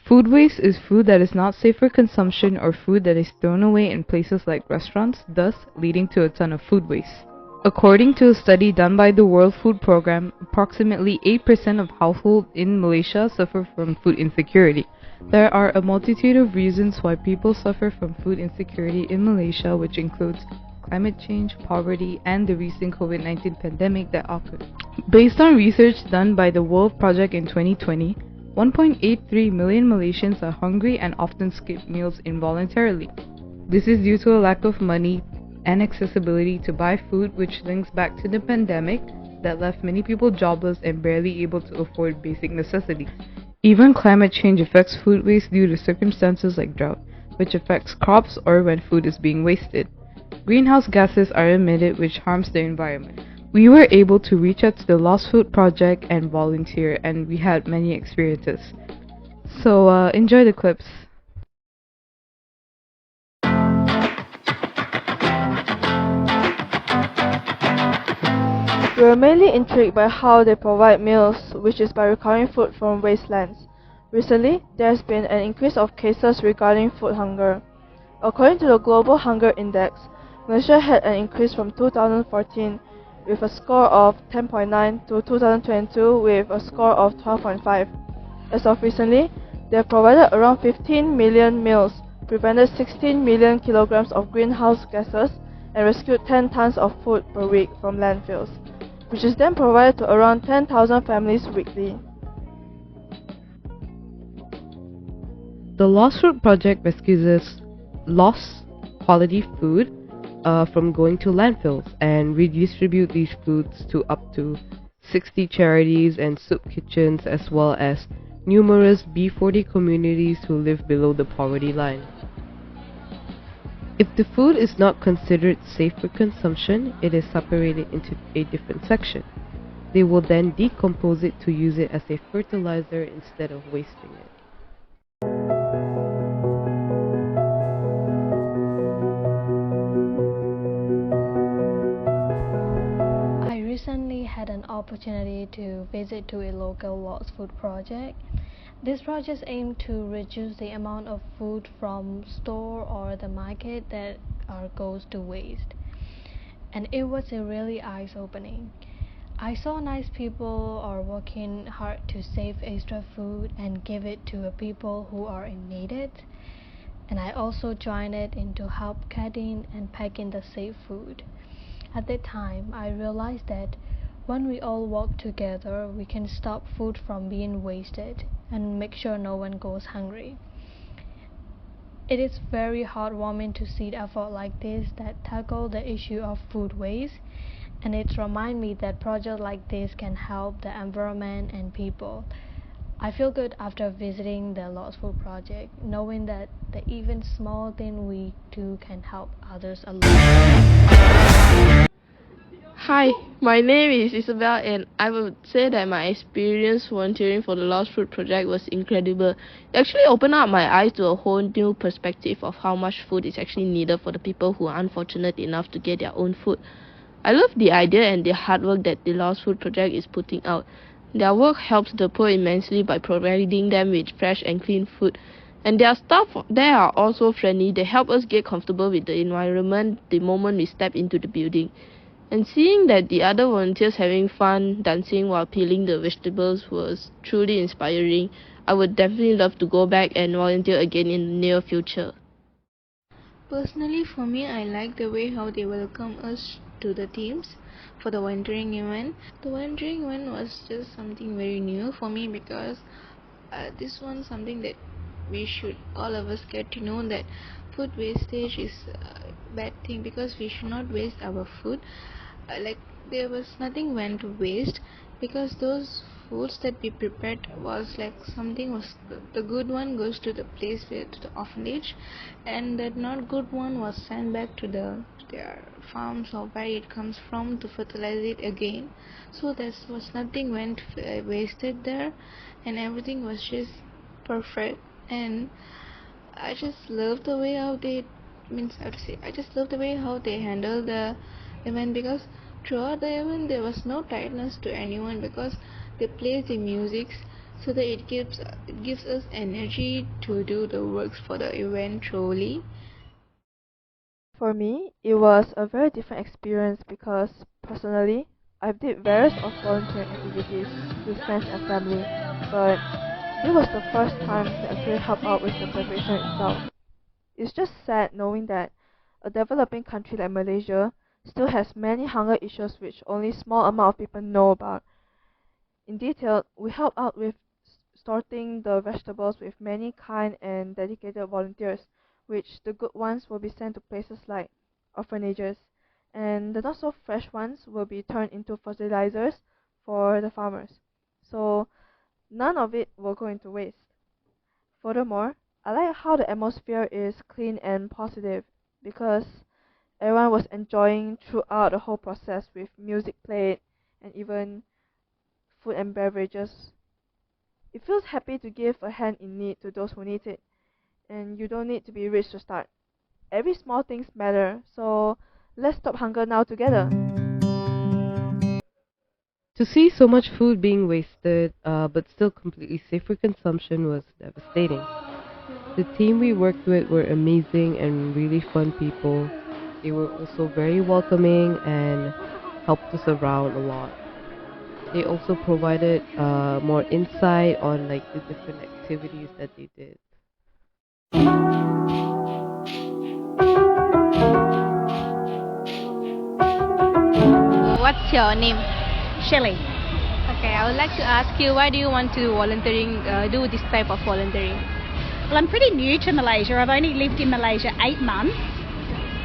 Food waste is food that is not safe for consumption or food that is thrown away in places like restaurants, thus leading to a ton of food waste. According to a study done by the World Food Programme, approximately 8% of households in Malaysia suffer from food insecurity. There are a multitude of reasons why people suffer from food insecurity in Malaysia, which includes climate change, poverty, and the recent COVID-19 pandemic that occurred. Based on research done by the World Project in 2020, 1.83 million Malaysians are hungry and often skip meals involuntarily. This is due to a lack of money and accessibility to buy food, which links back to the pandemic that left many people jobless and barely able to afford basic necessities. Even climate change affects food waste due to circumstances like drought, which affects crops or when food is being wasted. Greenhouse gases are emitted, which harms the environment. We were able to reach out to the Lost Food Project and volunteer, and we had many experiences. So enjoy the clips. We are mainly intrigued by how they provide meals, which is by recovering food from wastelands. Recently, there has been an increase of cases regarding food hunger. According to the Global Hunger Index, Malaysia had an increase from 2014 with a score of 10.9 to 2022 with a score of 12.5. As of recently, they have provided around 15 million meals, prevented 16 million kilograms of greenhouse gases, and rescued 10 tons of food per week from landfills, which is then provided to around 10,000 families weekly. The Lost Food Project rescues lost quality food from going to landfills and redistribute these foods to up to 60 charities and soup kitchens, as well as numerous B40 communities who live below the poverty line. If the food is not considered safe for consumption, it is separated into a different section. They will then decompose it to use it as a fertilizer instead of wasting it. I recently had an opportunity to visit to a local Lost Food project. This project aimed to reduce the amount of food from store or the market that goes to waste, and it was a really eye-opening. I saw nice people are working hard to save extra food and give it to people who are in need it, and I also joined it in to help cutting and packing the safe food. At that time, I realized that when we all work together, we can stop food from being wasted and make sure no one goes hungry. It is very heartwarming to see efforts like this that tackle the issue of food waste, and it reminds me that projects like this can help the environment and people. I feel good after visiting the Lost Food Project, knowing that the even small thing we do can help others a lot. Hi, my name is Isabel, and I would say that my experience volunteering for the Lost Fruit Project was incredible. It actually opened up my eyes to a whole new perspective of how much food is actually needed for the people who are unfortunate enough to get their own food. I love the idea and the hard work that the Lost Food Project is putting out. Their work helps the poor immensely by providing them with fresh and clean food. And their staff there are also friendly. They help us get comfortable with the environment the moment we step into the building. And seeing that the other volunteers having fun dancing while peeling the vegetables was truly inspiring. I would definitely love to go back and volunteer again in the near future. Personally, for me, I like the way how they welcome us to the teams for the volunteering event. The volunteering event was just something very new for me because this one something that we should all of us get to know that food wastage is a bad thing because we should not waste our food. Like there was nothing went to waste because those foods that we prepared was like something was the good one goes to the place where to the orphanage, and that not good one was sent back to their farms or where it comes from to fertilize it again. So there was nothing went wasted there, and everything was just perfect. And I just love the way how they means how to say I just love the way how they handle the event because throughout the event there was no tightness to anyone because they play the music so that it gives us energy to do the works for the event truly. For me, it was a very different experience because personally, I did various of volunteering activities with friends and family, but this was the first time to actually help out with the preparation itself. It's just sad knowing that a developing country like Malaysia still has many hunger issues which only small amount of people know about. In detail, we help out with sorting the vegetables with many kind and dedicated volunteers, which the good ones will be sent to places like orphanages, and the not so fresh ones will be turned into fertilizers for the farmers. So none of it will go into waste. Furthermore, I like how the atmosphere is clean and positive because everyone was enjoying throughout the whole process with music played and even food and beverages. It feels happy to give a hand in need to those who need it, and you don't need to be rich to start. Every small things matter, so let's stop hunger now together. To see so much food being wasted, but still completely safe for consumption, was devastating. The team we worked with were amazing and really fun people. They were also very welcoming and helped us around a lot. They also provided more insight on like the different activities that they did. What's your name? Shelley. Okay, I would like to ask you, why do you want to do this type of volunteering? Well, I'm pretty new to Malaysia. I've only lived in Malaysia 8 months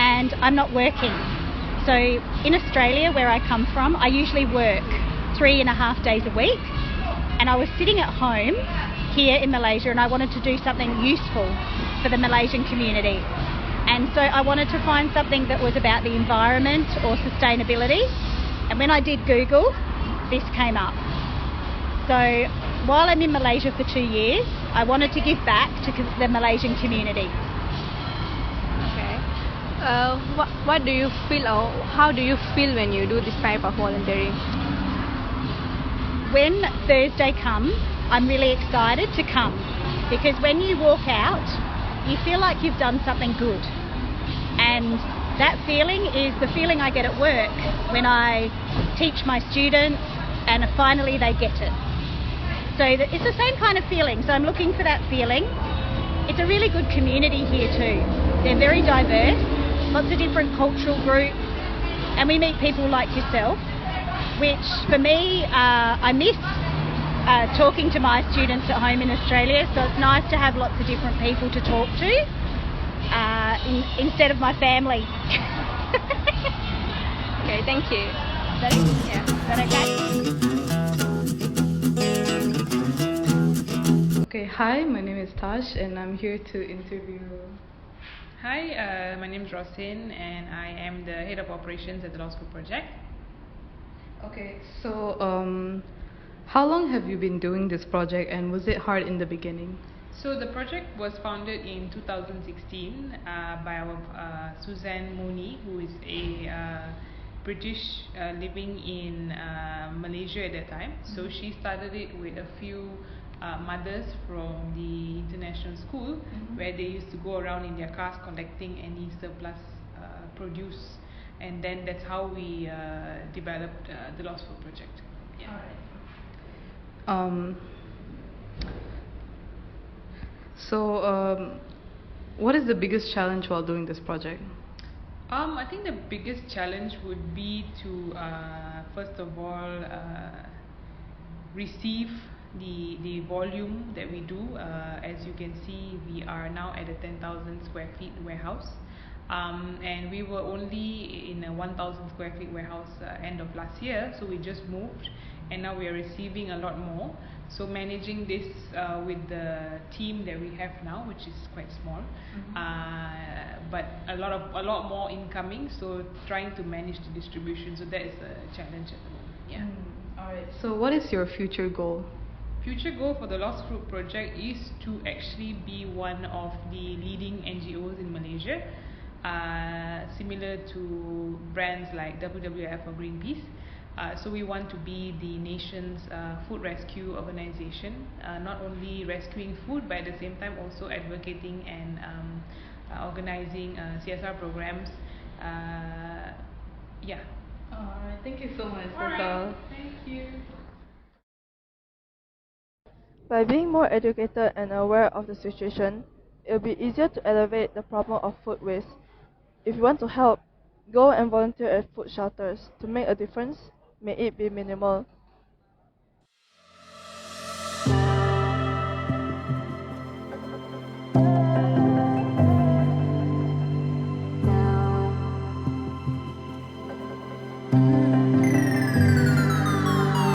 and I'm not working. So in Australia, where I come from, I usually work 3.5 days a week. And I was sitting at home here in Malaysia and I wanted to do something useful for the Malaysian community. And so I wanted to find something that was about the environment or sustainability. And when I did Google, this came up. So while I'm in Malaysia for 2 years, I wanted to give back to the Malaysian community. Okay. What do you feel, or how do you feel when you do this type of volunteering? When Thursday comes, I'm really excited to come because when you walk out, you feel like you've done something good. And that feeling is the feeling I get at work when I teach my students and finally they get it. So it's the same kind of feeling. So I'm looking for that feeling. It's a really good community here too. They're very diverse, lots of different cultural groups, and we meet people like yourself, which for me, I miss talking to my students at home in Australia. So it's nice to have lots of different people to talk to instead of my family. Okay, thank you. Is that okay? Okay, hi, my name is Tash and I'm here to interview. Hi, my name is Rosin and I am the Head of Operations at the Lost Food Project. Okay, so how long have you been doing this project and was it hard in the beginning? So the project was founded in 2016 by our Suzanne Mooney, who is a British living in Malaysia at that time. So she started it with a few mothers from the international school, where they used to go around in their cars collecting any surplus produce, and then that's how we developed the Lost Food Project. Yeah. What is the biggest challenge while doing this project? I think the biggest challenge would be to first of all receive the volume that we do. As you can see, we are now at a 10,000 square feet warehouse, and we were only in a 1,000 square feet warehouse end of last year, so we just moved and now we are receiving a lot more. So managing this with the team that we have now, which is quite small, but a lot more incoming, so trying to manage the distribution, so that is a challenge at the moment. Yeah. Alright, so what is your future goal? Future goal for the Lost Fruit Project is to actually be one of the leading NGOs in Malaysia, similar to brands like WWF or Greenpeace. So we want to be the nation's food rescue organization, not only rescuing food, but at the same time also advocating and organizing CSR programs. Yeah. Alright, thank you so much. All That's right. all. Thank you. By being more educated and aware of the situation, it will be easier to elevate the problem of food waste. If you want to help, go and volunteer at food shelters. To make a difference, may it be minimal.